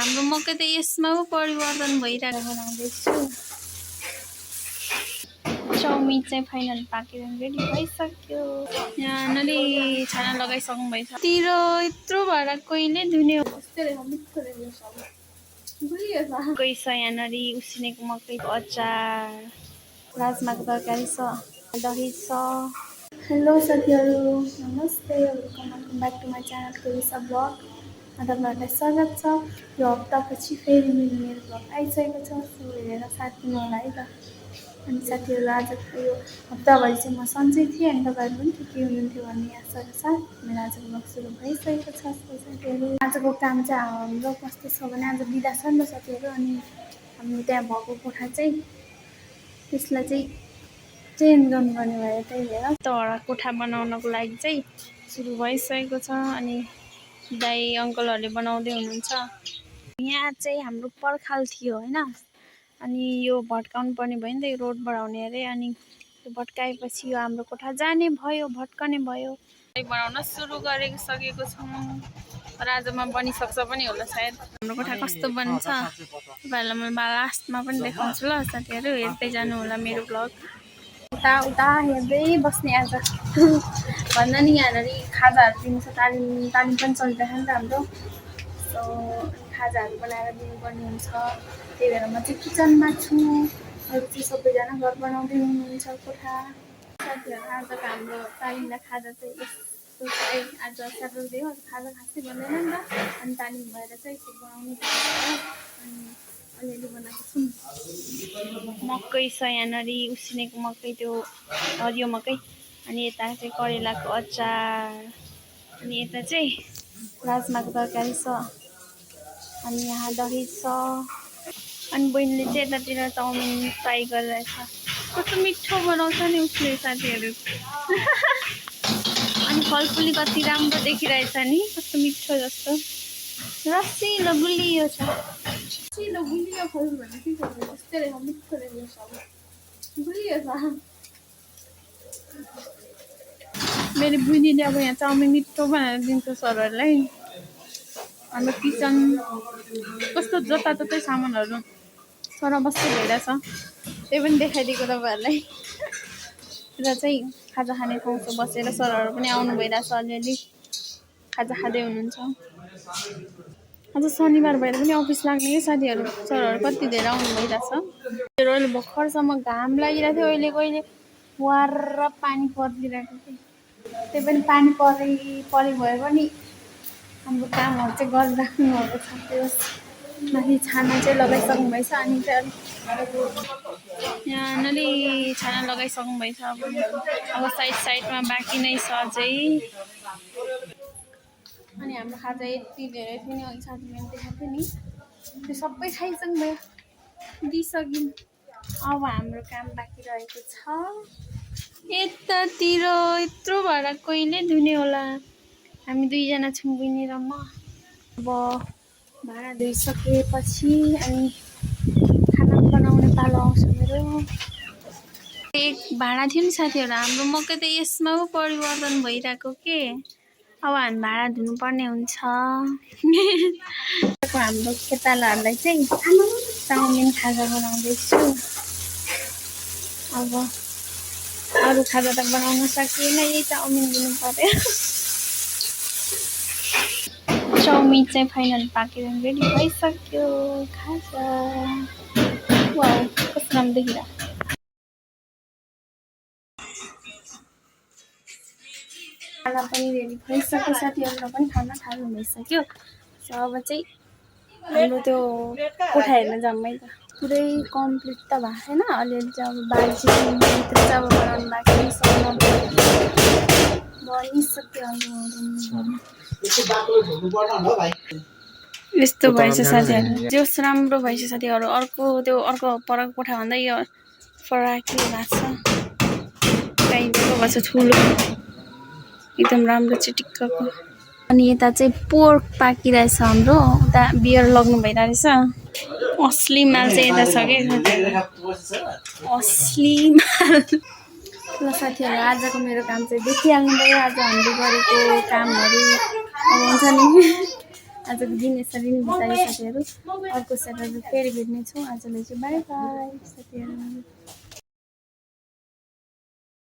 हाम्रो मकै त यसमा पो परिवर्तन भइरहेको बनाउँदैछु। चाउमिन चाहिँ फाइनल पाकेर रेडी भइसक्यो। यहाँ नले छाना लगाइसक्नु भएछ। तिर यत्रो भएर कहिले धुने हो। मकै छ यहाँनिर उसिनेको मकैको अचार, राजमाको तरकारी छ, दही छ। हेलो साथीहरू, नमस्ते, welcome back to my channel Krisha blog. तपाईँहरूलाई स्वागत छ। यो हप्तापछि फेरि मेरो ब्लग आइसकेको छ। सो हेरेर साथ दिनु होला है त। अनि साथीहरू आजको यो हप्ताभरि चाहिँ म सन्चै थिएँ अनि तपाईँहरू पनि ठिकै हुनुहुन्थ्यो भन्ने आशाका साथ मेरो आजको ब्लग सुरु भइसकेको छ। साथीहरू आजको काम चाहिँ हाम्रो कस्तो छ भने आज बिदा छ नि त साथीहरू। अनि हाम्रो त्यहाँ भएको कोठा चाहिँ त्यसलाई चाहिँ चेन्ज गर्नुपर्ने भयो, त्यही भएर तडा कोठा बनाउनको लागि चाहिँ सुरु भइसकेको छ। अनि दाइ अङ्कलहरूले बनाउँदै हुनुहुन्छ। यहाँ चाहिँ हाम्रो पर्खाल थियो होइन, अनि यो भट्काउनु पर्ने भयो नि त, यो रोड बढाउने अरे। अनि यो भट्काएपछि यो हाम्रो कोठा जाने भयो, भट्कने भयो। बनाउन सुरु सकेको छौँ। र आजमा बनिसक्छ पनि होला सायद। हाम्रो कोठा कस्तो बन्छ तपाईँहरूलाई म लास्टमा पनि देखाउँछु ल साथीहरू, हेर्दै जानु होला मेरो ब्लग। उता उता हेर्दै बस्ने आज भन्दा नि यहाँनिर खाजाहरू दिन्छ, तालिम पनि चलिरहेछ नि त हाम्रो। सो खाजाहरू बनाएर दिनुपर्ने हुन्छ, त्यही भएर म चाहिँ किचनमा छु। अरू चाहिँ सबैजना घर बनाउँदै हुनुहुन्छ कोठा। साथीहरू आजको हाम्रो तालिमलाई खाजा चाहिँ यस्तो चाहिँ आज स्याटरडे हो, खाजा खासै भन्दैन नि त। अनि तालिम भएर चाहिँ यसो बनाउनु पर्छ। अनि अलिअलि बनाएको छौँ। मकै छ यहाँनिर उसिनेको मकै, त्यो हरियो मकै। अनि यता चाहिँ करेलाको अचार, अनि यता चाहिँ राजमाको तरकारी छ, अनि यहाँ दही छ। अनि बहिनीले चाहिँ यतातिर चाउमिन फ्राई गरिरहेछ। कस्तो मिठो बनाउँछ नि उसले साथीहरू। अनि फलफुली कति राम्रो देखिरहेछ नि, कस्तो मिठो जस्तो रसिलो गुलियो छ। रसिलो गुलियो फल भने के गर्छ, कस्तो रहेछ, मिठो रहेछ, गुलियो छ। मेरो बुढीले अब यहाँ चाउमिन मिठो बनाएर दिन्छ सरहरूलाई। हाम्रो किचन कस्तो जताततै सामानहरू सरबस्ती भइरहेछ, त्यही पनि देखाइदिएको तपाईँहरूलाई। र चाहिँ खाजा खाने ठाउँ बसेर सरहरू पनि आउनु भइरहेछ, अलिअलि खाजा खाँदै हुनुहुन्छ। आज शनिबार भएर पनि अफिस लाग्ने कि साथीहरू, सरहरू कति धेरै आउनु भइरहेछ। अहिले भर्खरसम्म घाम लागिरहेको थियो, अहिले कहिले वार पानी परिदिरहेको थियो। त्यही पनि पानी परे भए पनि हाम्रो कामहरू चाहिँ गरिराख्नु भएको छ। त्यो माथि छाना चाहिँ लगाइसक्नु भएछ। अनि चाहिँ यहाँ नली छाना लगाइसक्नु भएछ। अब साइडमा बाँकी नै छ अझै। अनि हाम्रो खाजा यति धेरै थियो नि, अघि साथीले देखाएको थियो नि, त्यो सबै खाइसक्नु भयो, दिइसक्यौँ। अब हाम्रो काम बाँकी रहेको छ। यतातिर यत्रो भएर कहिले धुने होला। हामी दुईजना छौँ, बहिनी र म। अब भाँडा धोइसकेपछि अनि खाना बनाउने पालो आउँछ मेरो। एक भाँडा थियो नि साथीहरू, हाम्रो मकै त यसमा पो परिवर्तन भइरहेको के। अब हामी भाँडा धुनुपर्ने हुन्छ। हाम्रो केटालाहरूलाई चाहिँ चाउमिन खाजा बनाउँदैछु। अब अरू खाजा त बनाउन सकिएन, यही चाउमिन दिनु पर्यो। चाउमिन चाहिँ फाइनल पाकेर रेडी भइसक्यो। खाजा वाउ, कस्तो राम्रो देखिरहेको। खाना पनि रेडी भइसक्यो साथीहरू, पनि खाना थाल्नु भइसक्यो। अब चाहिँ हाम्रो त्यो कोठा हेर्न जाऊँ है त। पुरै कम्प्लिट त भएको छैन, अलिअलि चाहिँ अब बाल्टी भित्र चाहिँ अब बनाउनु बाँकी बनिसक्यो। यस्तो भएछ साथीहरू, जोस राम्रो भएछ साथीहरू। अर्को परको कोठा भन्दा यो फराकिलो भएको छ, टाइपको भएको छ, ठुलो एकदम राम्रो चिटिक्कको। अनि यता चाहिँ पोर्क पाकिरहेछ हाम्रो, उता बियर लग्नु भइरहेछ। असली माल चाहिँ यता छ कि असली माल। ल साथीहरू, आजको मेरो काम चाहिँ देखिहाल्नु भयो। आज हामीले गरेको कामहरू अब हुन्छ नि, आजको दिन यसरी नै बितायो साथीहरू। अर्को स्याटरडे फेरि भेट्नेछौँ। आजलाई चाहिँ बाई बाई साथीहरू।